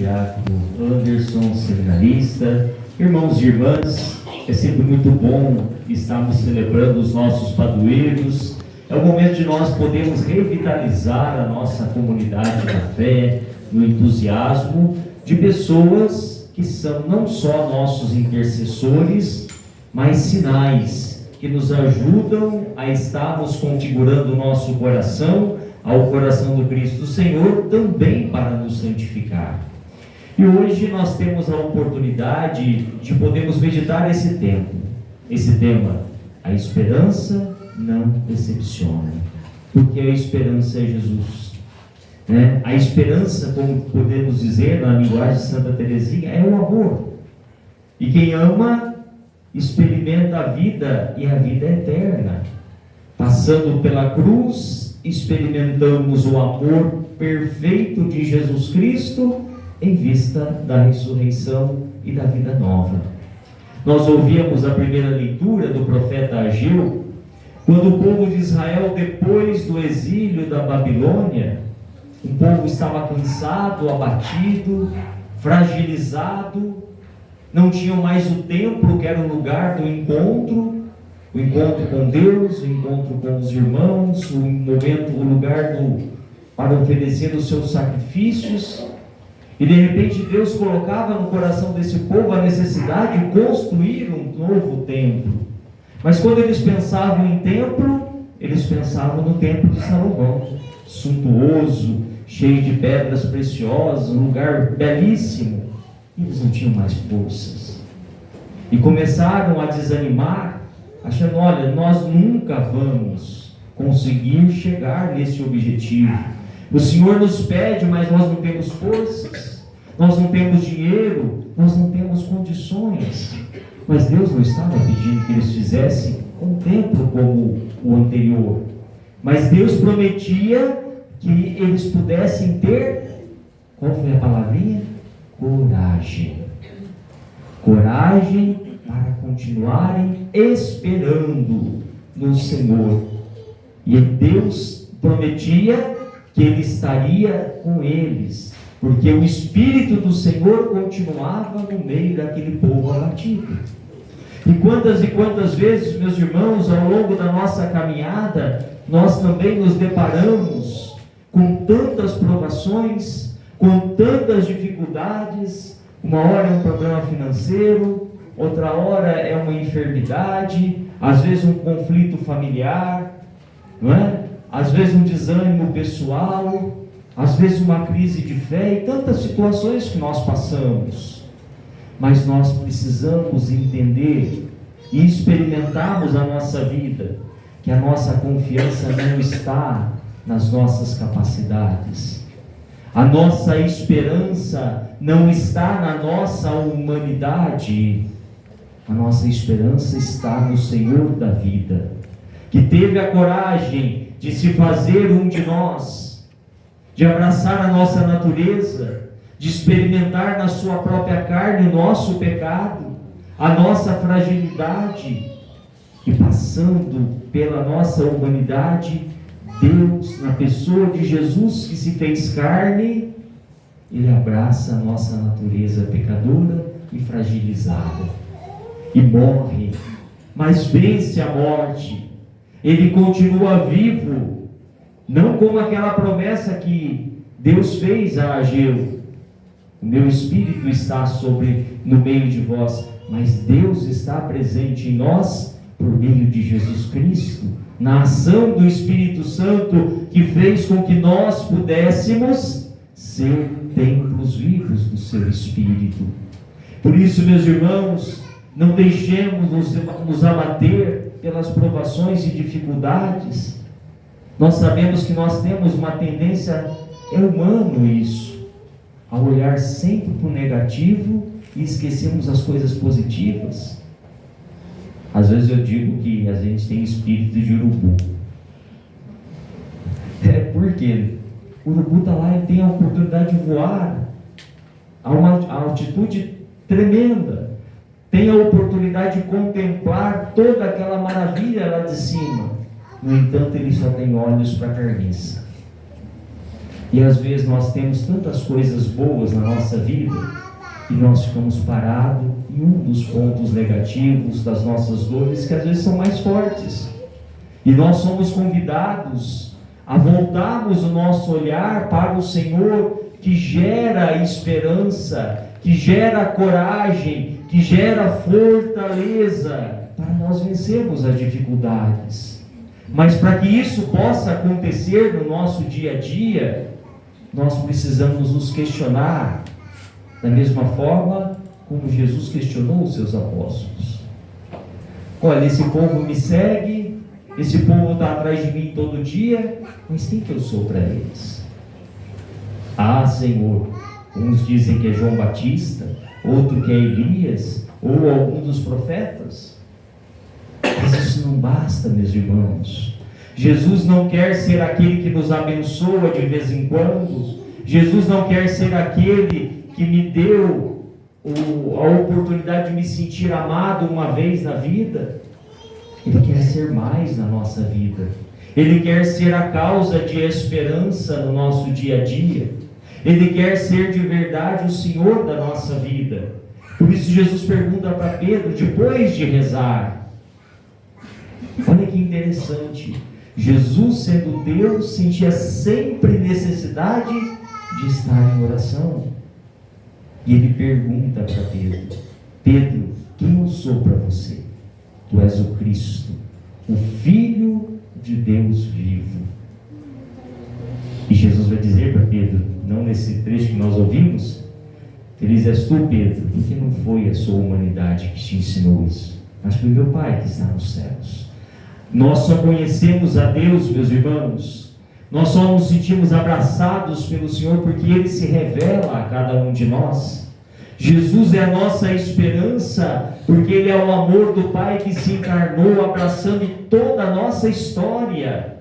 diácono Anderson, seminarista, irmãos e irmãs, é sempre muito bom estarmos celebrando os nossos padroeiros. É o momento de nós podermos revitalizar a nossa comunidade na fé, no entusiasmo de pessoas que são não só nossos intercessores, mas sinais que nos ajudam a estarmos configurando o nosso coração ao coração do Cristo Senhor, também para nos santificar. E hoje nós temos a oportunidade de podermos meditar esse tema, a esperança não decepciona, porque a esperança é Jesus, né? A esperança, como podemos dizer na linguagem de Santa Teresinha, é o amor, e quem ama experimenta a vida, e a vida é eterna. Passando pela cruz, experimentamos o amor perfeito de Jesus Cristo em vista da ressurreição e da vida nova. Nós ouvíamos a primeira leitura do profeta Ageu, quando o povo de Israel, depois do exílio da Babilônia, o povo estava cansado, abatido, fragilizado, não tinham mais o templo, que era o lugar do encontro, o encontro com Deus, o encontro com os irmãos, o lugar para oferecer os seus sacrifícios. E de repente Deus colocava no coração desse povo a necessidade de construir um novo templo. Mas quando eles pensavam em templo, eles pensavam no templo de Salomão, suntuoso, cheio de pedras preciosas, um lugar belíssimo. E eles não tinham mais forças. E começaram a desanimar, achando, olha, nós nunca vamos conseguir chegar nesse objetivo. O Senhor nos pede, mas nós não temos forças, nós não temos dinheiro, nós não temos condições. Mas Deus não estava pedindo que eles fizessem um templo como o anterior, mas Deus prometia que eles pudessem ter, qual foi a palavrinha? Coragem para continuarem esperando no Senhor. E Deus prometia que Ele estaria com eles, porque o Espírito do Senhor continuava no meio daquele povo abatido. E quantas vezes, meus irmãos, ao longo da nossa caminhada, nós também nos deparamos com tantas provações, com tantas dificuldades. Uma hora é um problema financeiro, outra hora é uma enfermidade, às vezes um conflito familiar, não é? Às vezes um desânimo pessoal, às vezes uma crise de fé, e tantas situações que nós passamos. Mas nós precisamos entender e experimentarmos a nossa vida, que a nossa confiança não está nas nossas capacidades. A nossa esperança não está na nossa humanidade. A nossa esperança está no Senhor da vida, que teve a coragem de se fazer um de nós, de abraçar a nossa natureza, de experimentar na sua própria carne o nosso pecado, a nossa fragilidade, e passando pela nossa humanidade, Deus, na pessoa de Jesus que se fez carne, Ele abraça a nossa natureza pecadora e fragilizada, e morre, mas vence a morte. Ele continua vivo, não como aquela promessa que Deus fez a Ageu: o meu Espírito está no meio de vós, mas Deus está presente em nós por meio de Jesus Cristo, na ação do Espírito Santo, que fez com que nós pudéssemos ser templos vivos do seu Espírito. Por isso, meus irmãos, não deixemos nos abater pelas provações e dificuldades. Nós sabemos que nós temos uma tendência, é humano isso, a olhar sempre para o negativo e esquecemos as coisas positivas. Às vezes eu digo que a gente tem espírito de urubu. Porque o urubu está lá e tem a oportunidade de voar a uma altitude tremenda, tem a oportunidade de contemplar toda aquela maravilha lá de cima. No entanto, ele só tem olhos para a carniça. E às vezes nós temos tantas coisas boas na nossa vida e nós ficamos parados em um dos pontos negativos das nossas dores, que às vezes são mais fortes. E nós somos convidados a voltarmos o nosso olhar para o Senhor, que gera esperança, que gera coragem, que gera fortaleza para nós vencermos as dificuldades. Mas para que isso possa acontecer no nosso dia a dia, nós precisamos nos questionar da mesma forma como Jesus questionou os seus apóstolos. Olha, esse povo me segue, esse povo está atrás de mim todo dia, mas quem que eu sou para eles? Ah, Senhor, uns dizem que é João Batista, outro que é Elias, ou algum dos profetas. Mas isso não basta, meus irmãos. Jesus não quer ser aquele que nos abençoa de vez em quando. Jesus não quer ser aquele que me deu a oportunidade de me sentir amado uma vez na vida. Ele quer ser mais na nossa vida. Ele quer ser a causa de esperança no nosso dia a dia. Ele quer ser de verdade o Senhor da nossa vida. Por isso Jesus pergunta para Pedro, depois de rezar. Olha que interessante. Jesus, sendo Deus, sentia sempre necessidade de estar em oração. E ele pergunta para Pedro: Pedro, quem eu sou para você? Tu és o Cristo, o Filho de Deus vivo. E Jesus vai dizer para Pedro, não nesse trecho que nós ouvimos: feliz és tu, Pedro, porque não foi a sua humanidade que te ensinou isso, mas foi meu Pai que está nos céus. Nós só conhecemos a Deus, meus irmãos, nós só nos sentimos abraçados pelo Senhor porque Ele se revela a cada um de nós. Jesus é a nossa esperança, porque Ele é o amor do Pai que se encarnou, abraçando toda a nossa história.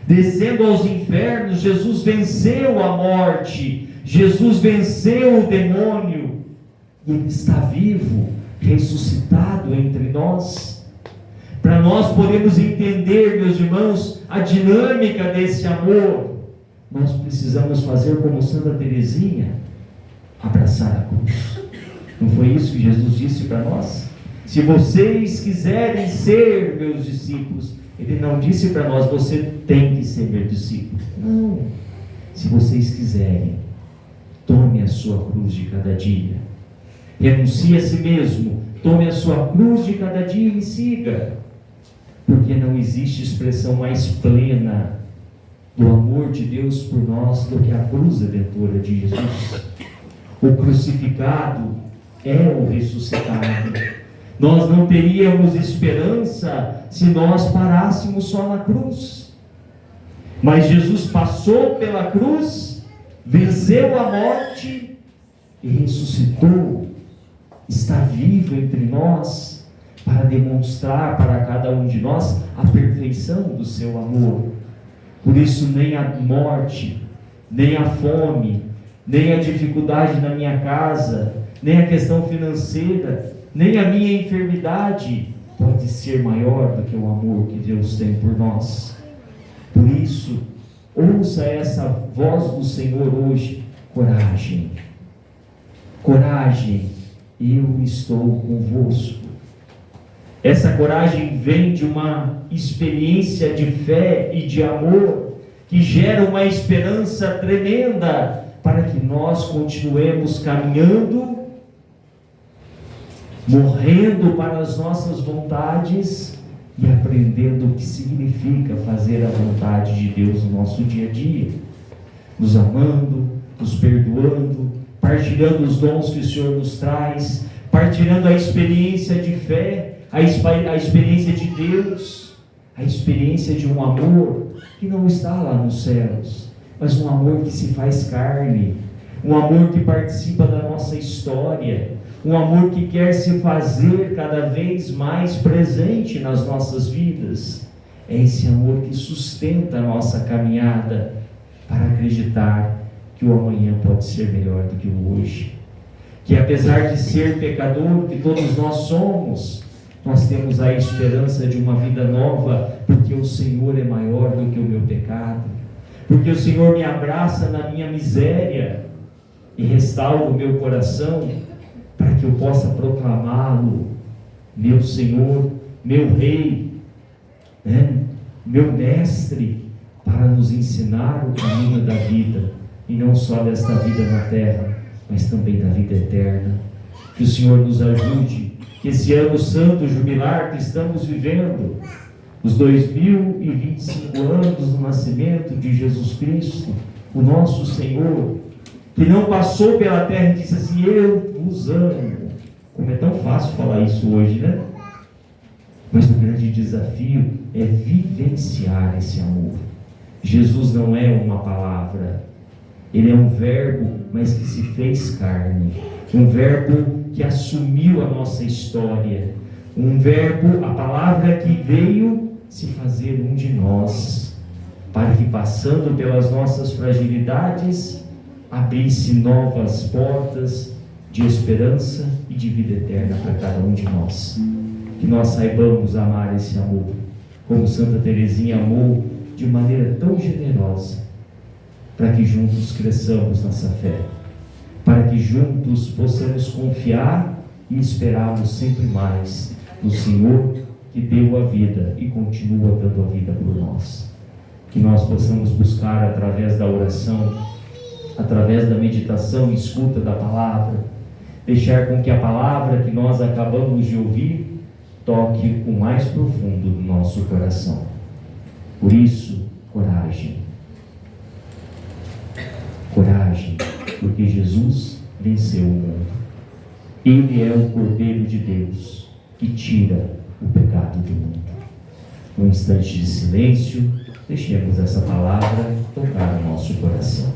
Descendo aos infernos, Jesus venceu a morte, Jesus venceu o demônio, e Ele está vivo, ressuscitado entre nós. Para nós podermos entender, meus irmãos, a dinâmica desse amor, nós precisamos fazer como Santa Teresinha, abraçar a cruz. Não foi isso que Jesus disse para nós? Se vocês quiserem ser meus discípulos, Ele não disse para nós, você tem que ser meu discípulo. Não. Se vocês quiserem, tome a sua cruz de cada dia. Renuncie a si mesmo, tome a sua cruz de cada dia e me siga. Porque não existe expressão mais plena do amor de Deus por nós do que a cruz redentora de Jesus. O crucificado é o ressuscitado. Nós não teríamos esperança se nós parássemos só na cruz. Mas Jesus passou pela cruz, venceu a morte e ressuscitou. Está vivo entre nós para demonstrar para cada um de nós a perfeição do seu amor. Por isso nem a morte, nem a fome, nem a dificuldade na minha casa, nem a questão financeira, nem a minha enfermidade pode ser maior do que o amor que Deus tem por nós. Por isso, ouça essa voz do Senhor hoje: coragem, coragem, eu estou convosco. Essa coragem vem de uma experiência de fé e de amor que gera uma esperança tremenda para que nós continuemos caminhando, morrendo para as nossas vontades e aprendendo o que significa fazer a vontade de Deus no nosso dia a dia, nos amando, nos perdoando, partilhando os dons que o Senhor nos traz, partilhando a experiência de fé, a experiência de Deus, a experiência de um amor que não está lá nos céus, mas um amor que se faz carne, um amor que participa da nossa história, um amor que quer se fazer cada vez mais presente nas nossas vidas. É esse amor que sustenta a nossa caminhada para acreditar que o amanhã pode ser melhor do que o hoje, que apesar de ser pecador, que todos nós somos, nós temos a esperança de uma vida nova, porque o Senhor é maior do que o meu pecado, porque o Senhor me abraça na minha miséria e restaura o meu coração, para que eu possa proclamá-lo, meu Senhor, meu Rei, né? Meu Mestre, para nos ensinar o caminho da vida, e não só desta vida na terra, mas também da vida eterna. Que o Senhor nos ajude, que esse ano santo jubilar que estamos vivendo, os 2025 anos do nascimento de Jesus Cristo, o nosso Senhor, que não passou pela terra e disse assim: eu vos amo. Como é tão fácil falar isso hoje, né? Mas o grande desafio é vivenciar esse amor. Jesus não é uma palavra, Ele é um verbo, mas que se fez carne, um verbo que assumiu a nossa história, um verbo, a palavra que veio se fazer um de nós, para que, passando pelas nossas fragilidades, abrisse novas portas de esperança e de vida eterna para cada um de nós. Que nós saibamos amar esse amor, como Santa Teresinha amou de maneira tão generosa, para que juntos cresçamos nessa fé, para que juntos possamos confiar e esperarmos sempre mais no Senhor que deu a vida e continua dando a vida por nós. Que nós possamos buscar através da oração, através da meditação e escuta da palavra, deixar com que a palavra que nós acabamos de ouvir toque o mais profundo do nosso coração. Por isso, coragem. Coragem, porque Jesus venceu o mundo. Ele é o Cordeiro de Deus que tira o pecado do mundo. Num instante de silêncio, deixemos essa palavra tocar o nosso coração.